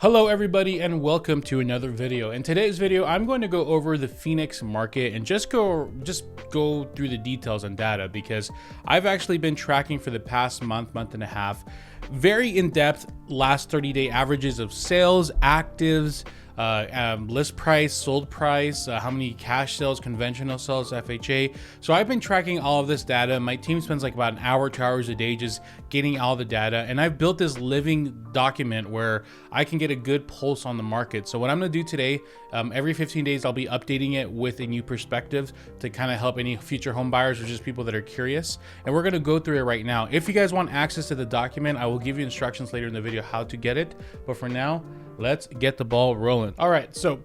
Hello everybody and welcome to another video. In today's video, I'm going to go over the Phoenix market and just go through the details and data because I've actually been tracking for the past month and a half, very in-depth last 30-day averages of sales, actives, list price, sold price, how many cash sales, conventional sales, FHA. So I've been tracking all of this data. My team spends like about an hour, 2 hours a day just getting all the data. And I've built this living document where I can get a good pulse on the market. So what I'm gonna do today, every 15 days, I'll be updating it with a new perspective to kind of help any future home buyers or just people that are curious. And we're gonna go through it right now. If you guys want access to the document, I will give you instructions later in the video how to get it. But for now, let's get the ball rolling. All right, so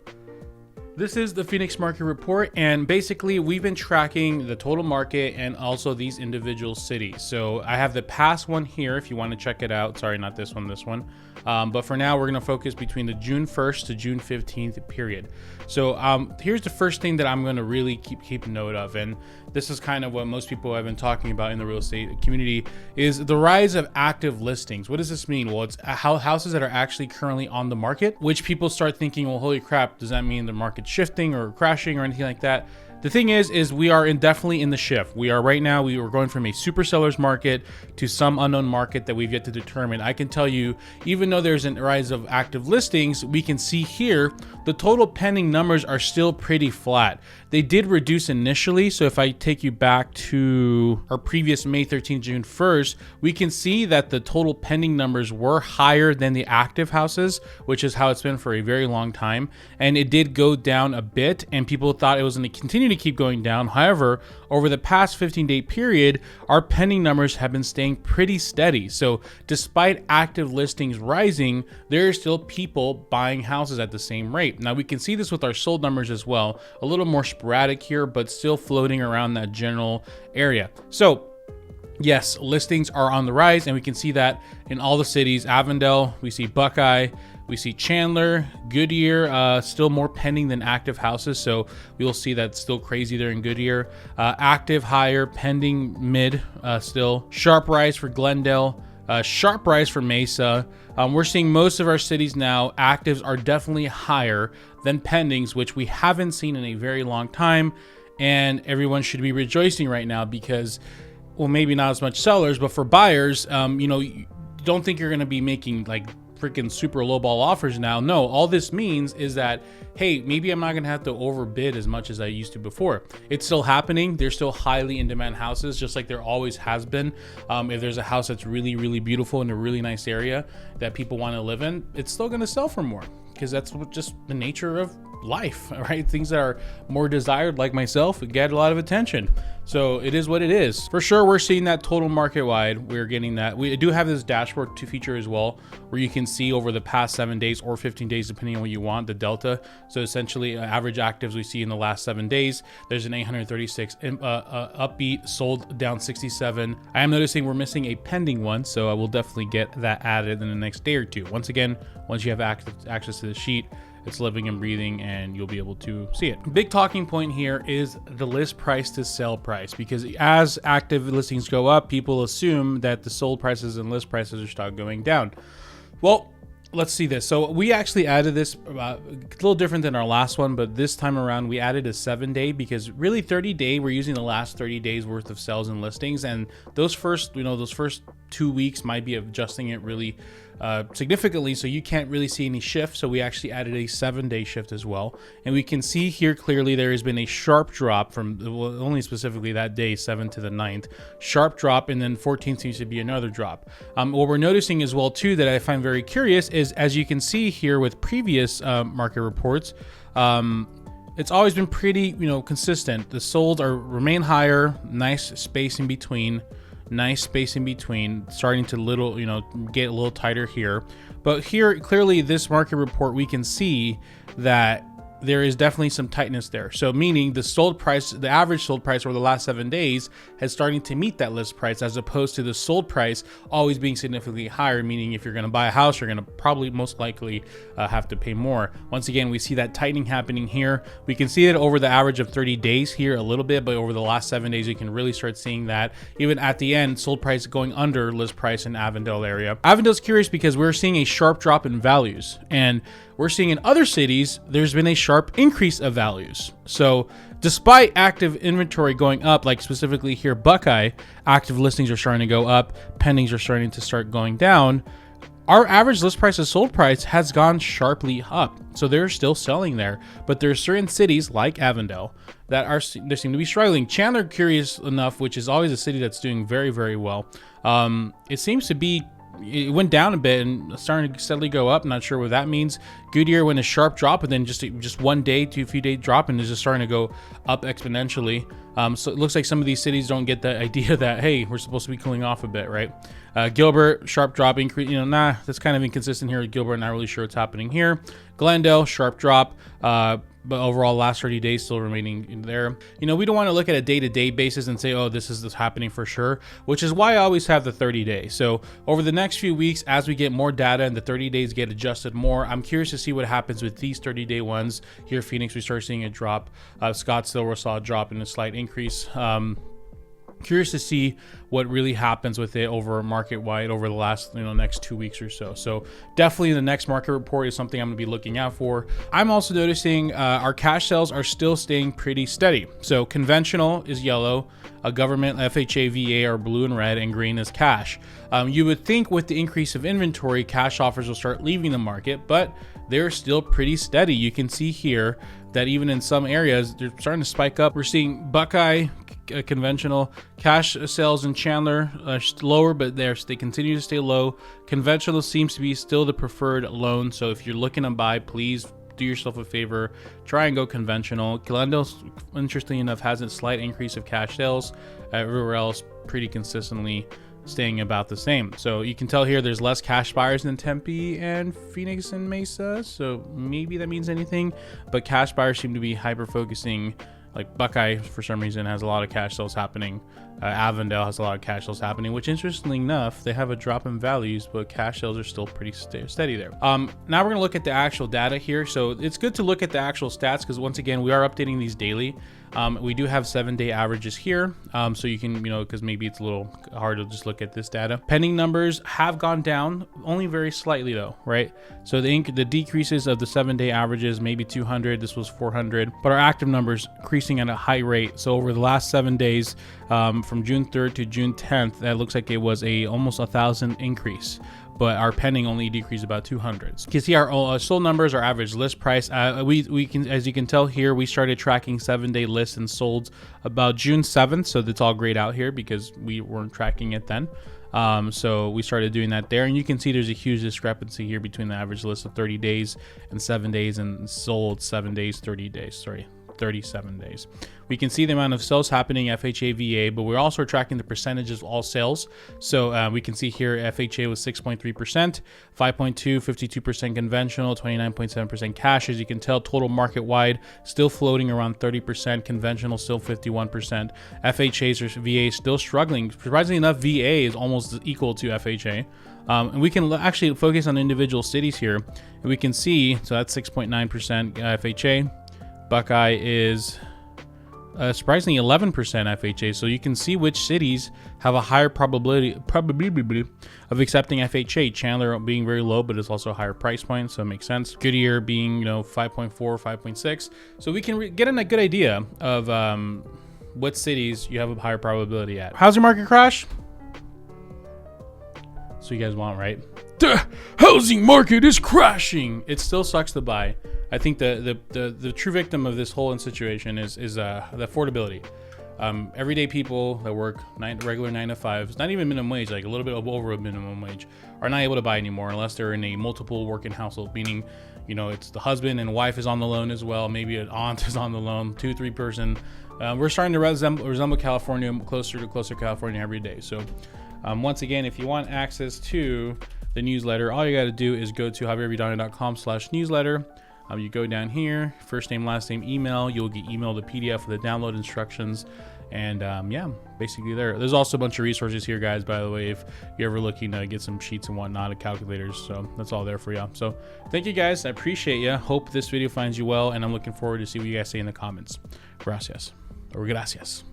this is the Phoenix market report, and basically we've been tracking the total market and also these individual cities. So I have the past one here if you want to check it out. Sorry, not this one, this one. But for now, we're going to focus between the June 1st to June 15th period. So here's the first thing that I'm going to really keep note of, and this is kind of what most people have been talking about in the real estate community, is the rise of active listings. What does this mean? Well, it's how houses that are actually currently on the market, which people start thinking, well, holy crap, does that mean the market's shifting or crashing or anything like that? The thing is we are definitely in the shift. We are right now, we were going from a super seller's market to some unknown market that we've yet to determine. I can tell you, even though there's a rise of active listings, we can see here, the total pending numbers are still pretty flat. They did reduce initially. So if I take you back to our previous May 13th, June 1st, we can see that the total pending numbers were higher than the active houses, which is how it's been for a very long time. And it did go down a bit and people thought it was going to continue to keep going down. However, over the past 15-day period, our pending numbers have been staying pretty steady. So despite active listings rising, there are still people buying houses at the same rate. Now we can see this with our sold numbers as well, a little more sporadic here, but still floating around that general area. So yes, listings are on the rise, and we can see that in all the cities. Avondale, we see Buckeye, we see Chandler, Goodyear, still more pending than active houses. So we will see that still crazy there in Goodyear. Active higher, pending mid, still. Sharp rise for Glendale, sharp rise for Mesa. We're seeing most of our cities now, actives are definitely higher than pendings, which we haven't seen in a very long time. And everyone should be rejoicing right now because, well, maybe not as much sellers, but for buyers, you know, don't think you're going to be making like freaking super lowball offers now. No, all this means is that, hey, maybe I'm not going to have to overbid as much as I used to before. It's still happening. There's still highly in demand houses, just like there always has been. If there's a house that's really, really beautiful in a really nice area that people want to live in, it's still going to sell for more because that's just the nature of life, right? Things that are more desired, like myself, get a lot of attention. So it is what it is. For sure, we're seeing that total market wide. We're getting that. We do have this dashboard feature as well, where you can see over the past 7 days or 15 days, depending on what you want, the delta. So essentially, average actives we see in the last 7 days. There's an 836 upbeat, sold down 67. I am noticing we're missing a pending one, so I will definitely get that added in the next day or two. Once again, once you have access to the sheet, it's living and breathing and you'll be able to see it. Big talking point here is the list price to sell price, because as active listings go up, people assume that the sold prices and list prices are start going down. Well, let's see this. So we actually added this a little different than our last one, but this time around we added a 7-day because really 30-day, we're using the last 30 days worth of sales and listings. And those first 2 weeks might be adjusting it really significantly, so you can't really see any shift. So we actually added a 7-day shift as well, and we can see here clearly there has been a sharp drop from, well, only specifically that day 7 to the 9th, sharp drop, and then 14th seems to be another drop. What we're noticing as well too that I find very curious is, as you can see here with previous market reports, it's always been pretty consistent. The solds remain higher, nice space in between, starting to get a little tighter here. But here clearly this market report, we can see that there is definitely some tightness there. So meaning the sold price, the average sold price over the last 7 days has starting to meet that list price, as opposed to the sold price always being significantly higher, meaning if you're going to buy a house, you're going to probably most likely have to pay more. Once again, we see that tightening happening here. We can see it over the average of 30 days here a little bit, but over the last 7 days, you can really start seeing that. Even at the end, sold price going under list price in Avondale area. Avondale's curious because we're seeing a sharp drop in values, and we're seeing in other cities, there's been a sharp increase of values. So despite active inventory going up, like specifically here, Buckeye, active listings are starting to go up, pendings are starting to going down. Our average list price to sold price has gone sharply up. So they're still selling there, but there's certain cities like Avondale that they seem to be struggling. Chandler, curious enough, which is always a city that's doing very, very well. It seems to be, it went down a bit and starting to steadily go up. Not sure what that means. Goodyear went a sharp drop, and then just 1 day to a few day drop, and is just starting to go up exponentially. So it looks like some of these cities don't get the idea that, hey, we're supposed to be cooling off a bit, right? Gilbert, sharp drop, increase, that's kind of inconsistent here at Gilbert. Not really sure what's happening here. Glendale, sharp drop, but overall last 30 days still remaining there. We don't want to look at a day-to-day basis and say, oh, this is happening for sure, which is why I always have the 30 days. So over the next few weeks, as we get more data and the 30 days get adjusted more, I'm curious to see what happens with these 30-day ones. Here, Phoenix, we start seeing a drop. Scottsdale, we saw a drop and a slight increase. Curious to see what really happens with it over market wide over the last next 2 weeks or so. So definitely the next market report is something I'm going to be looking out for. I'm also noticing our cash sales are still staying pretty steady. So conventional is yellow, a government, FHA, VA are blue and red, and green is cash. You would think with the increase of inventory, cash offers will start leaving the market, but they're still pretty steady. You can see here that even in some areas, they're starting to spike up. We're seeing Buckeye, conventional, cash sales in Chandler lower, but they continue to stay low. Conventional seems to be still the preferred loan. So if you're looking to buy, please do yourself a favor, try and go conventional. Glendale, interestingly enough, has a slight increase of cash sales. Everywhere else, pretty consistently staying about the same. So you can tell here there's less cash buyers than Tempe and Phoenix and Mesa, so maybe that means anything, but cash buyers seem to be hyper focusing. Like Buckeye, for some reason, has a lot of cash sales happening. Avondale has a lot of cash sales happening, which interestingly enough, they have a drop in values, but cash sales are still pretty steady there. Now we're going to look at the actual data here. So it's good to look at the actual stats because once again, we are updating these daily. We do have 7-day averages here. So you can, because maybe it's a little hard to just look at this data. Pending numbers have gone down, only very slightly though, right? So the decreases of the 7-day averages, maybe 200, this was 400, but our active numbers increasing at a high rate. So over the last 7 days, from June 3rd to June 10th, that looks like it was almost 1,000 increase. But our pending only decreased about 200. You can see our sold numbers, our average list price. We can, as you can tell here, we started tracking 7-day lists and solds about June 7th. So that's all grayed out here because we weren't tracking it then. So we started doing that there, and you can see there's a huge discrepancy here between the average list of 30 days and 7 days and sold 7 days, 30 days, sorry. 37 days. We can see the amount of sales happening FHA, VA, but we're also tracking the percentages of all sales. So we can see here FHA was 6.3%, 5.2%, 52% conventional, 29.7% cash. As you can tell, total market wide still floating around 30%, conventional still 51%. FHAs or VA still struggling. Surprisingly enough, VA is almost equal to FHA. And we can actually focus on individual cities here, and we can see, so that's 6.9% FHA. Buckeye is surprisingly 11% FHA, so you can see which cities have a higher probability of accepting FHA. Chandler being very low, but it's also a higher price point, so it makes sense. Goodyear being 5.4, 5.6, so we can get a good idea of what cities you have a higher probability at. Housing market crash? So you guys want, right? The housing market is crashing. It still sucks to buy. I think the true victim of this whole situation is the affordability. Everyday people that work regular 9 to 5s, not even minimum wage, like a little bit over a minimum wage, are not able to buy anymore unless they're in a multiple working household, meaning it's the husband and wife is on the loan as well, maybe an aunt is on the loan, 2-3 person. We're starting to resemble California, closer to California every day. So once again, if you want access to the newsletter, all you got to do is go to javiervidania.com/newsletter. You go down here, first name, last name, email. You'll get emailed a PDF with the download instructions. And yeah, basically there's also a bunch of resources here, guys, by the way, if you're ever looking to get some sheets and whatnot, and calculators. So that's all there for you. So thank you, guys. I appreciate you. Hope this video finds you well, and I'm looking forward to see what you guys say in the comments. Gracias. Or gracias.